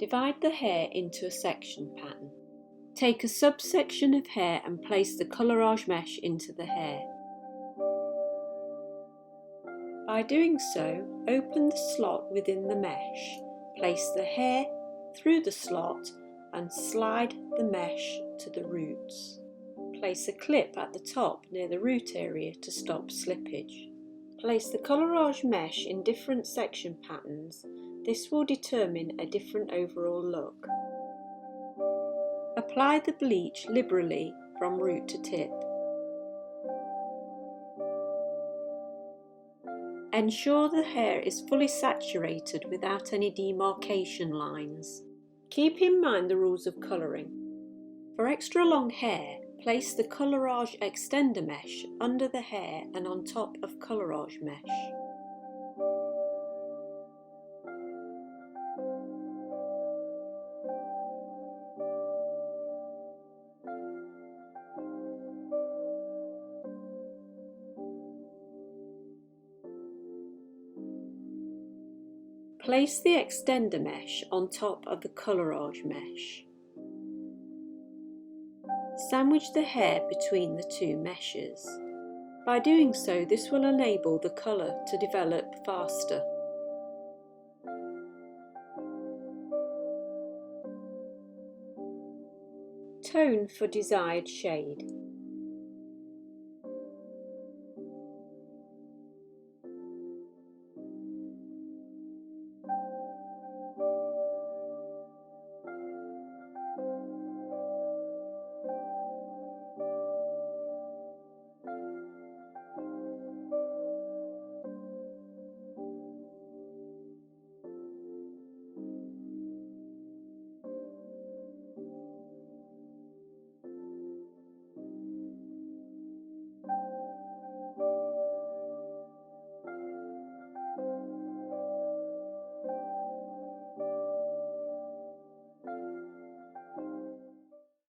Divide the hair into a section pattern. Take a subsection of hair and place the Colorage mesh into the hair. By doing so, open the slot within the mesh, place the hair through the slot and slide the mesh to the roots. Place a clip at the top near the root area to stop slippage. Place the Colorage mesh in different section patterns. This will determine a different overall look. Apply the bleach liberally from root to tip. Ensure the hair is fully saturated without any demarcation lines. Keep in mind the rules of colouring. For extra long hair, place the Colorage extender mesh under the hair and on top of Colorage mesh. Place the extender mesh on top of the Colorage mesh. Sandwich the hair between the two meshes. By doing so, this will enable the colour to develop faster. Tone for desired shade.